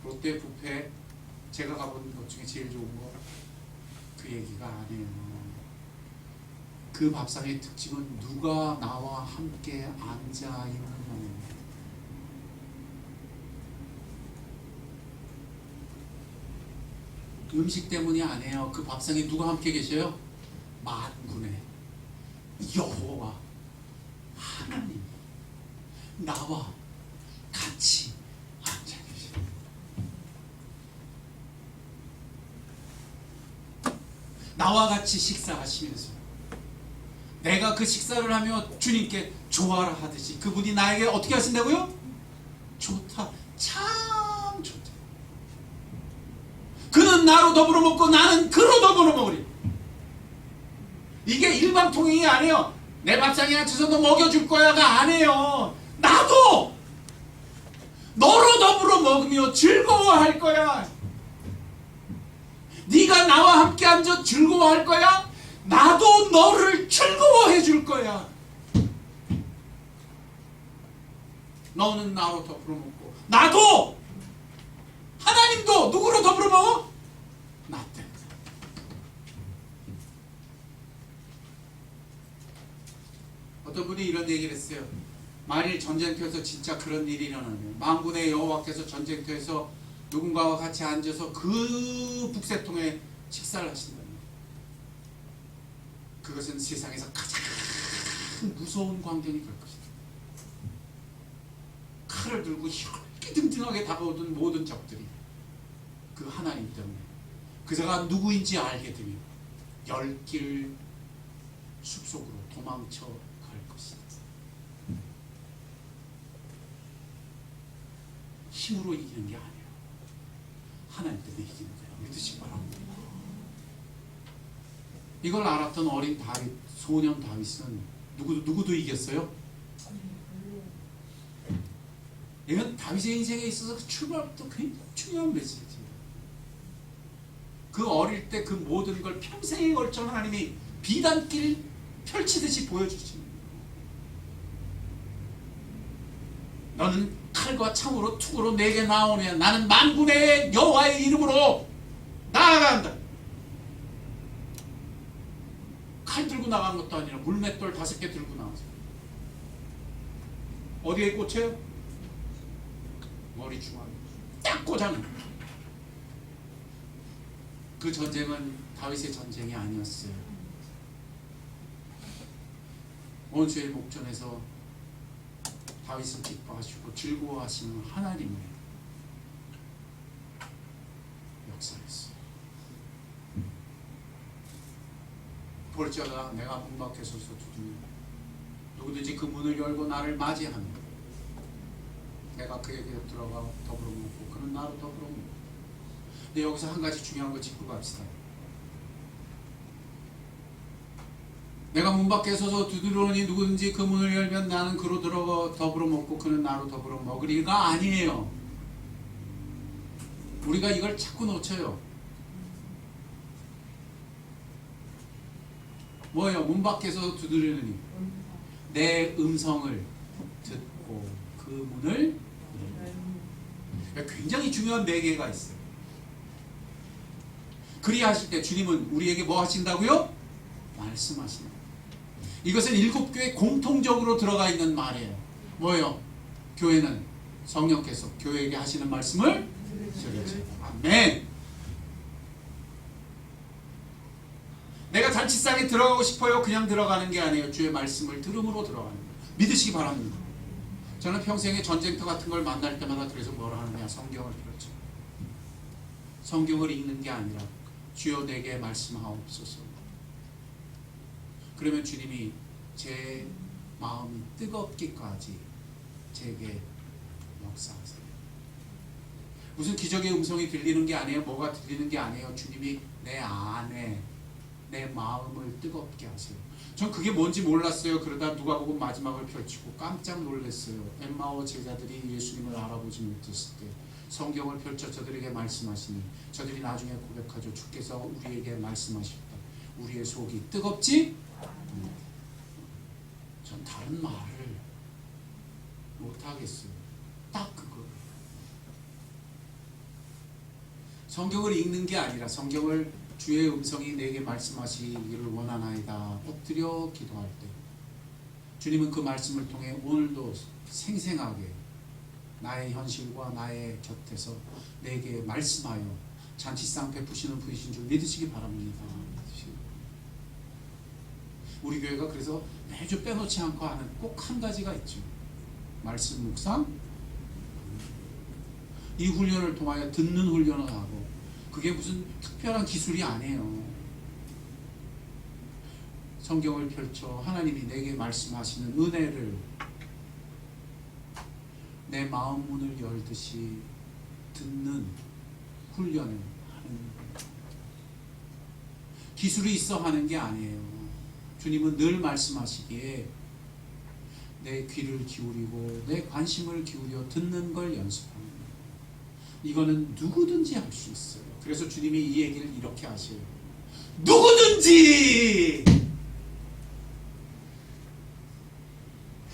롯데 뷔페 제가 가본 것 중에 제일 좋은 거 그 얘기가 아니에요. 그 밥상의 특징은 누가 나와 함께 앉아 있느냐입니다. 음식 때문이 아니에요. 그 밥상에 누가 함께 계셔요? 만군의 여호와 하나님 나와 같이 앉아 계셔요. 나와 같이 식사하시면서 내가 그 식사를 하며 주님께 좋아라 하듯이 그분이 나에게 어떻게 하신다고요? 좋다, 참 좋다. 그는 나로 더불어 먹고 나는 그로 더불어 먹으리. 이게 일방통행이 아니에요. 내 밥상에 앉혀서 너 먹여줄 거야가 아니에요. 나도 너로 더불어 먹으며 즐거워할 거야. 네가 나와 함께 앉아 즐거워할 거야. 나도 너를 즐거워해 줄 거야. 너는 나로 더불어 먹고 나도 하나님도 누구로 더불어 먹어? 나 때문에. 어떤 분이 이런 얘기를 했어요. 만일 전쟁터에서 진짜 그런 일이 일어나면 만군의 여호와께서 전쟁터에서 누군가와 같이 앉아서 그 북새통에 식사를 하신다면 그것은 세상에서 가장 무서운 광경이 될 것이다. 칼을 들고 혈기등등하게 다가오던 모든 적들이 그 하나님 때문에 그자가 누구인지 알게 되면 열길 숲속으로 도망쳐 갈 것이다. 힘으로 이기는 게 아니에요. 하나님 때문에 이기는 거예요. 믿으시기 바랍니다. 이걸 알았던 어린 다윗, 소년 다윗은 누구도 이겼어요? 이건 다윗의 인생에 있어서 그 출발부터 굉장히 중요한 메시지예요. 그 어릴 때 그 모든 걸 평생에 걸쳐 하나님이 비단길 펼치듯이 보여주시는 거예요. 너는 칼과 창으로 투구로 내게 나오냐. 나는 만군의 여호와의 이름으로 나아간다. 칼 들고 나간 것도 아니라 물맷돌 5개 들고 나왔어요. 어디에 꽂혀요? 머리 중앙에 딱 꽂아놓은. 그 전쟁은 다윗의 전쟁이 아니었어요. 원수의 목전에서 다윗을 기뻐하시고 즐거워하시는 하나님의 역사였어요. 볼지어다 내가 문 밖에 서서 두드리며 누구든지 그 문을 열고 나를 맞이하며 내가 그에게 들어가 더불어 먹고 그는 나로 더불어 먹고. 근데 여기서 한 가지 중요한 거 짚고 갑시다. 내가 문 밖에 서서 두드리니 누구든지 그 문을 열면 나는 그로 들어가 더불어 먹고 그는 나로 더불어 먹으리가 아니에요. 우리가 이걸 자꾸 놓쳐요. 뭐예요? 문 밖에서 두드리니 내 음성을 듣고 그 문을 굉장히 중요한 네 개가 있어요. 그리하실 때 주님은 우리에게 뭐 하신다고요? 말씀하신다. 이것은 7교회 공통적으로 들어가 있는 말이에요. 뭐예요? 교회는 성령께서 교회에게 하시는 말씀을 들으세요. 아멘. 내가 잔치상에 들어가고 싶어요. 그냥 들어가는 게 아니에요. 주의 말씀을 들음으로 들어가는 거예요. 믿으시기 바랍니다. 저는 평생에 전쟁터 같은 걸 만날 때마다 그래서 뭐라 하느냐, 성경을 펼쳐. 성경을 읽는 게 아니라 주여 내게 말씀하옵소서. 그러면 주님이 제 마음이 뜨겁기까지 제게 역사하세요. 무슨 기적의 음성이 들리는 게 아니에요. 뭐가 들리는 게 아니에요. 주님이 내 안에 내 마음을 뜨겁게 하세요. 전 그게 뭔지 몰랐어요. 그러다 누가복음 마지막을 펼치고 깜짝 놀랐어요. 엠마오 제자들이 예수님을 알아보지 못했을 때 성경을 펼쳐 저들에게 말씀하시니 저들이 나중에 고백하죠. 주께서 우리에게 말씀하셨다. 우리의 속이 뜨겁지? 전 다른 말을 못하겠어요. 딱 그거. 성경을 읽는 게 아니라 성경을 주의 음성이 내게 말씀하시기를 원하나이다. 엎드려 기도할 때 주님은 그 말씀을 통해 오늘도 생생하게 나의 현실과 나의 곁에서 내게 말씀하여 잔치상 베푸시는 분이신 줄 믿으시기 바랍니다. 우리 교회가 그래서 매주 빼놓지 않고 하는 꼭 한 가지가 있죠. 말씀 묵상. 이 훈련을 통하여 듣는 훈련을 하고, 그게 무슨 특별한 기술이 아니에요. 성경을 펼쳐 하나님이 내게 말씀하시는 은혜를 내 마음 문을 열듯이 듣는 훈련을 하는 거예요. 기술이 있어 하는 게 아니에요. 주님은 늘 말씀하시기에 내 귀를 기울이고 내 관심을 기울여 듣는 걸 연습하는 거예요. 이거는 누구든지 할 수 있어요. 그래서 주님이 이 얘기를 이렇게 하세요. 누구든지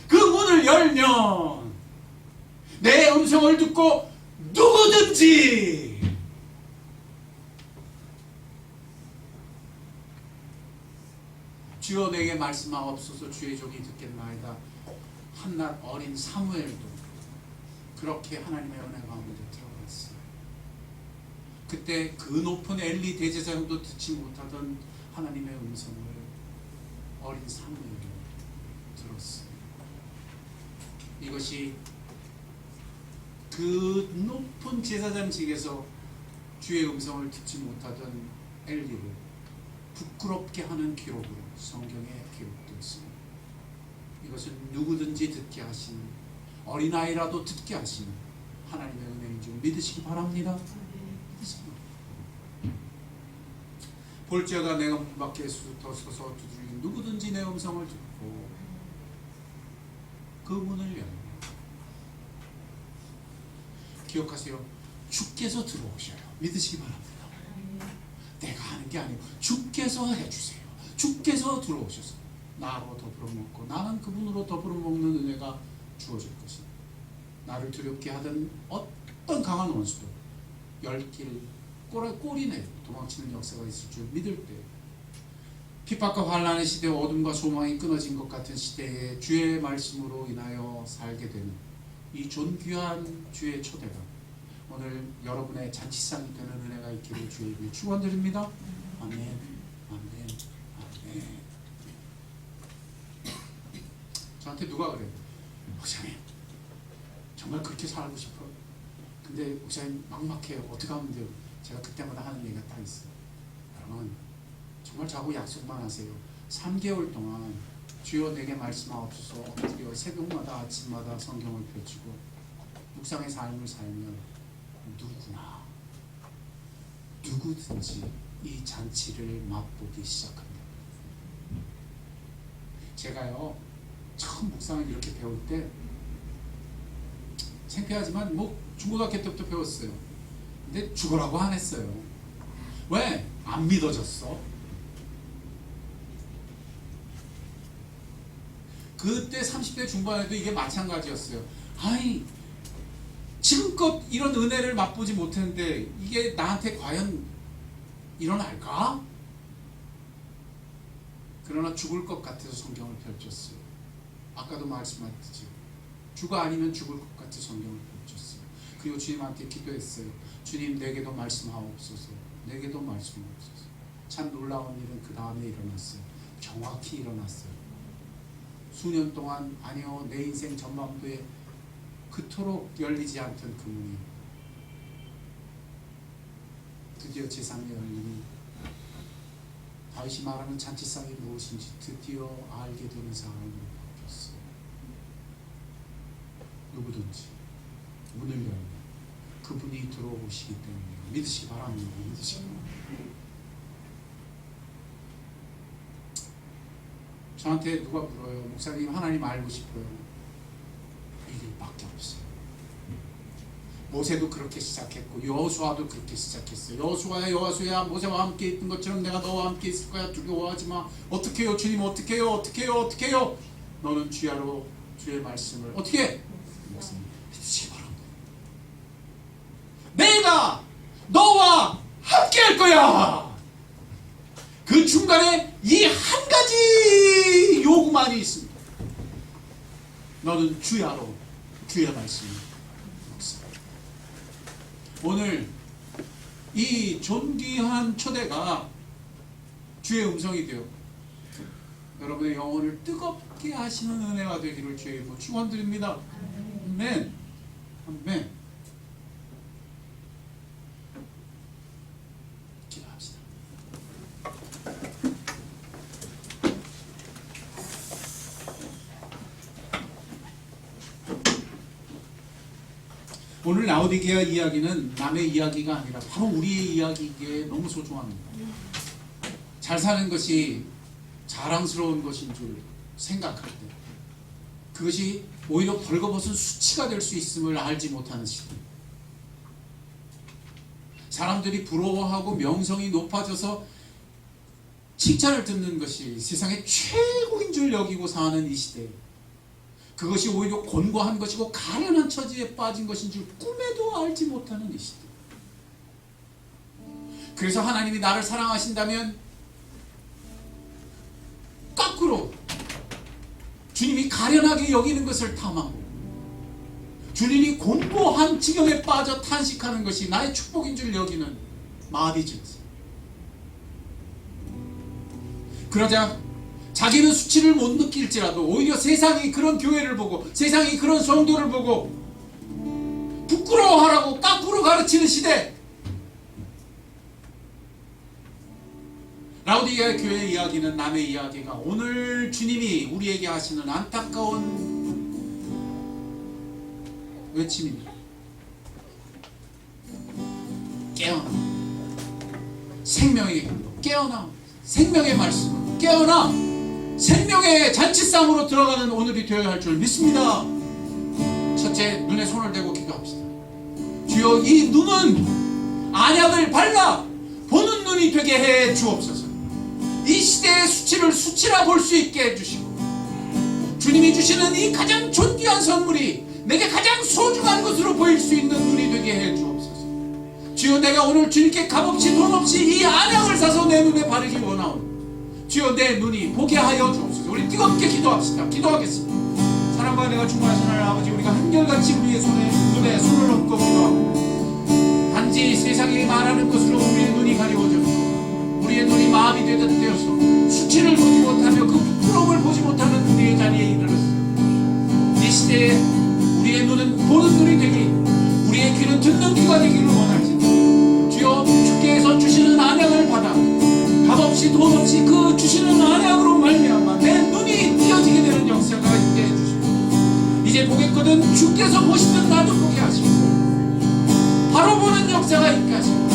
그 문을 열면 내 음성을 듣고 누구든지 주여 내게 말씀하옵소서. 주의 종이 듣겠나이다. 한낱 어린 사무엘도 그렇게 하나님의 은혜 가운데 들어갔어요. 그때 그 높은 엘리 대제사장도 듣지 못하던 하나님의 음성을 어린 사무엘이 들었어요. 이것이 그 높은 제사장직에서 주의 음성을 듣지 못하던 엘리를 부끄럽게 하는 기록으로 성경에 기록되었습니다. 이것은 누구든지 듣게 하시는, 어린아이라도 듣게 하시는 하나님의 은혜인 줄 믿으시기 바랍니다. 볼지어다 내가 문 밖에 서서 두드리는 누구든지 내 음성을 듣고 그 문을 열면 기억하세요. 주께서 들어오셔요. 믿으시기 바랍니다. 내가 하는 게 아니고 주께서 해주세요. 주께서 들어오셔서 나로 더불어 먹고 나는 그분으로 더불어 먹는 은혜가 주어질 것입니다. 나를 두렵게 하던 어떤 강한 원수도 열길 꼬리내 도망치는 역사가 있을 줄 믿을 때, 핍박과 환난의 시대, 어둠과 소망이 끊어진 것 같은 시대에 주의 말씀으로 인하여 살게 되는 이 존귀한 주의 초대가 오늘 여러분의 잔치상이 되는 은혜가 있기를 주의 이름으로 축원드립니다. 아멘, 아멘, 아멘. 저한테 누가 그래요? 목사님, 정말 그렇게 살고 싶어. 근데 목사님 막막해요. 어떻게 하면 돼요? 제가 그때마다 하는 얘기가 딱 있어요. 여러분, 정말 자꾸 약속만 하세요. 3개월 동안 주여 내게 말씀하옵소서 엎드려 새벽마다 아침마다 성경을 펼치고 묵상의 삶을 살면 누구든지 이 잔치를 맛보기 시작합니다. 제가요 처음 묵상을 이렇게 배울 때 창피하지만 뭐 중고등학교 때부터 배웠어요. 근데 죽으라고 안 했어요. 왜? 안 믿어졌어. 그때 30대 중반에도 이게 마찬가지였어요. 아니 지금껏 이런 은혜를 맛보지 못했는데 이게 나한테 과연 일어날까? 그러나 죽을 것 같아서 성경을 펼쳤어요. 아까도 말씀하셨죠. 주가 아니면 죽을 것 같아 성경을 펼쳤어요. 그리고 주님한테 기도했어요. 주님 내게도 말씀하옵소서. 내게도 말씀하옵소서. 참 놀라운 일은 그 다음에 일어났어요. 정확히 일어났어요. 수년 동안 아니요 내 인생 전반부에 그토록 열리지 않던 그 문이 드디어 제3의 열림이, 다윗이 말하는 잔치상이 무엇인지 드디어 알게 되는 상황으로 바뀌었어요. 누구든지 문을 열면 그분이 들어오시기 때문에 믿으시기 바랍니다. 믿으시기 바랍니다. 저한테 누가 물어요. 목사님 하나님 알고 싶어요. 이 길밖에 없어요. 모세도 그렇게 시작했고 여호수아도 그렇게 시작했어요. 여호수아야 모세와 함께 있던 것처럼 내가 너와 함께 있을 거야. 두려워하지 마. 어떻게 해요 주님, 어떻게 해요, 어떻게 해요, 어떻게 해요. 너는 주야로 주의 말씀을 어떻게 해? 목사님 믿으시기 바랍니다. 내가 너와 함께 할 거야. 그 중간에 이 한 가지 요구만이 있습니다. 너는 주야로 주의 말씀을 묵상해. 오늘 이 존귀한 초대가 주의 음성이 되어 여러분의 영혼을 뜨겁게 하시는 은혜가 되기를 주의 이름으로 축원드립니다. 아멘. 아멘. 기도합시다. 오늘 라오디게아 이야기는 남의 이야기가 아니라 바로 우리의 이야기이기에 너무 소중합니다. 잘 사는 것이 자랑스러운 것인 줄 생각할 때 그것이 오히려 벌거벗은 수치가 될 수 있음을 알지 못하는 시대. 사람들이 부러워하고 명성이 높아져서 칭찬을 듣는 것이 세상의 최고인 줄 여기고 사는 이 시대. 그것이 오히려 곤고한 것이고 가련한 처지에 빠진 것인 줄 꿈에도 알지 못하는 이 시대. 그래서 하나님이 나를 사랑하신다면 거꾸로 주님이 가련하게 여기는 것을 탐하고 주님이 곤고한 지경에 빠져 탄식하는 것이 나의 축복인 줄 여기는 마귀 증세. 그러자 자기는 수치를 못 느낄지라도 오히려 세상이 그런 교회를 보고 세상이 그런 성도를 보고 부끄러워하라고 거꾸로 가르치는 시대. 라오디게아 교회의 이야기는 남의 이야기가 오늘 주님이 우리에게 하시는 안타까운 외침입니다. 깨어나. 생명의 힘으로 깨어나. 생명의 말씀으로 깨어나. 생명의 잔치상으로 들어가는 오늘이 되어야 할 줄 믿습니다. 첫째, 눈에 손을 대고 기도합시다. 주여 이 눈은 안약을 발라 보는 눈이 되게 해 주옵소서. 이 시대의 수치를 수치라 볼 수 있게 해주시고 주님이 주시는 이 가장 존귀한 선물이 내게 가장 소중한 것으로 보일 수 있는 눈이 되게 해 주옵소서. 주여 내가 오늘 주님께 값없이 돈 없이 이 안약을 사서 내 눈에 바르기 원하오니 주여 내 눈이 보게 하여 주옵소서. 우리 뜨겁게 기도합시다. 기도하겠습니다. 사랑과 내가 충만하신 하나님 아버지, 우리가 한결같이 우리의 눈에 손을 얹고 기도하고 단지 세상이 말하는 것으로 우리의 눈이 가리워졌고 우리의 눈이 마음이 되어서 수치를 보지 못하며 그 부끄러움을 보지 못하는 우리의 자리에 이르렀습니다. 이 시대에 우리의 눈은 보는 눈이 되기, 우리의 귀는 듣는 귀가 되기를 원할지니 주여 주께서 주시는 안약을 받아 값없이 돈 없이 그 주시는 안약으로 말미암아 내 눈이 띄어지게 되는 역사가 있게 해주시고 이제 보겠거든 주께서 보시면 나도 보게 하시고 바로 보는 역사가 있게 하시고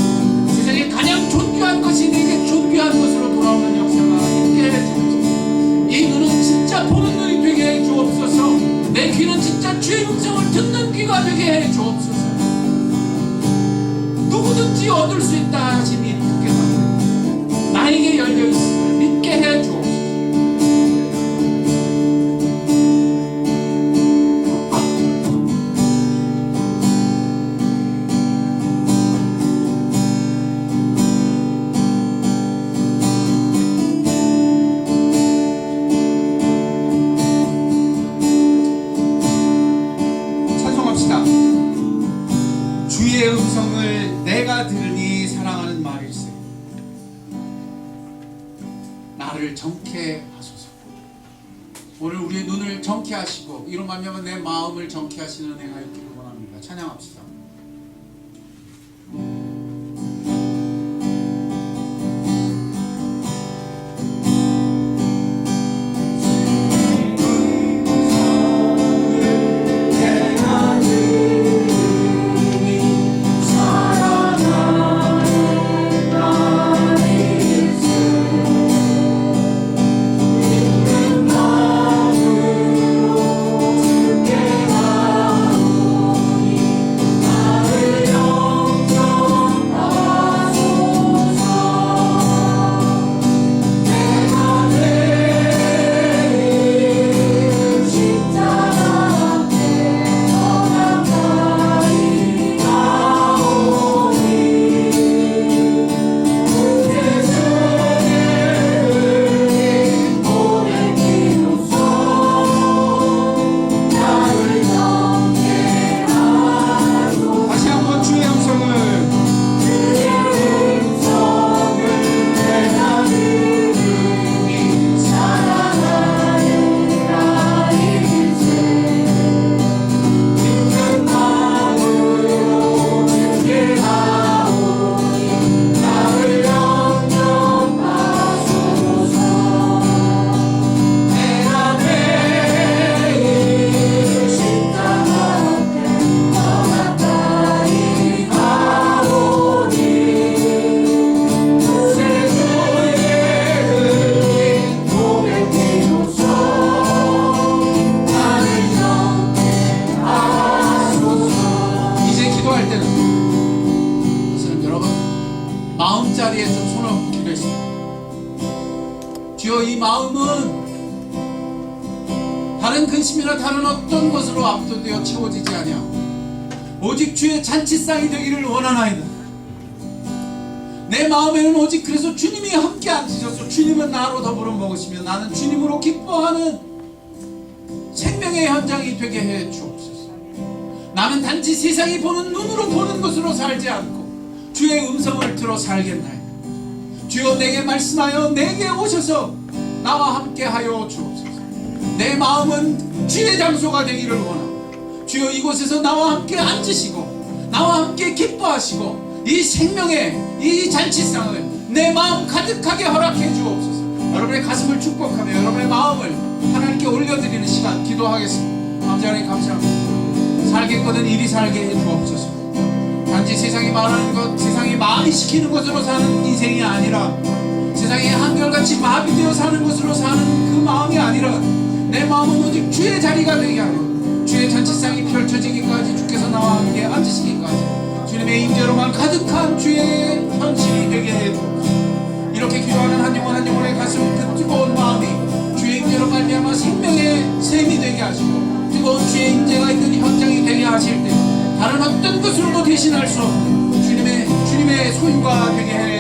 세상에 가장 존귀한 것이 내게 존귀한 것으로 돌아오는 역사가 있게 해주시고 이 눈은 진짜 보는 눈이 되게 해 주옵소서. 내 귀는 진짜 주의 음성을 듣는 귀가 되게 해 주옵소서. 누구든지 얻을 수 있다 하신 이 깨달음 나에게 열려있음을 믿게 해 주옵소서. 주의 음성을 내가 들으니 사랑하는 말일세. 나를 정케 하소서. 오늘 우리의 눈을 정케 하시고 이로 말미암아 내 마음을 정케 하시는 은혜가 있기를 원합니다. 찬양합시다. 마음자리에 좀 손을 얹기로 했습니다. 주여 이 마음은 다른 근심이나 다른 어떤 것으로 압도되어 채워지지 아니하고 오직 주의 잔치상이 되기를 원하나이다. 내 마음에는 오직 그래서 주님이 함께 앉으셔서 주님은 나로 더불어 먹으시며 나는 주님으로 기뻐하는 생명의 현장이 되게 해 주옵소서. 나는 단지 세상이 보는 눈으로 보는 것으로 살지 않고 주의 음성을 들어 살겠나이다. 주여 내게 말씀하여 내게 오셔서 나와 함께 하여 주옵소서. 내 마음은 주의 장소가 되기를 원하고 주여 이곳에서 나와 함께 앉으시고 나와 함께 기뻐하시고 이 생명의 이 잔치상을 내 마음 가득하게 허락해 주옵소서. 여러분의 가슴을 축복하며 여러분의 마음을 하나님께 올려드리는 시간 기도하겠습니다. 아버지 하나님 감사합니다. 살겠거든 이리 살게 해 주옵소서. 단지 세상이 말하는 것, 세상이 마음이 시키는 것으로 사는 인생이 아니라 세상에 한결같이 마비되어 사는 것으로 사는 그 마음이 아니라 내 마음은 오직 주의 자리가 되게 하여 주의 잔치상이 펼쳐지기까지 주께서 나와 함께 앉으시기까지 주님의 임재로만 가득한 주의 현실이 되게 해주옵소서. 이렇게 기도하는 한 영혼 한 영혼의 가슴 그 뜨거운 마음이 주의 임재로 말미암아 생명의 샘이 되게 하시고 뜨거운 주의 임재가 있는 현장이 되게 하실 때 다른 어떤 것으로도 대신할 수 없는 주님의 소유가 되게 해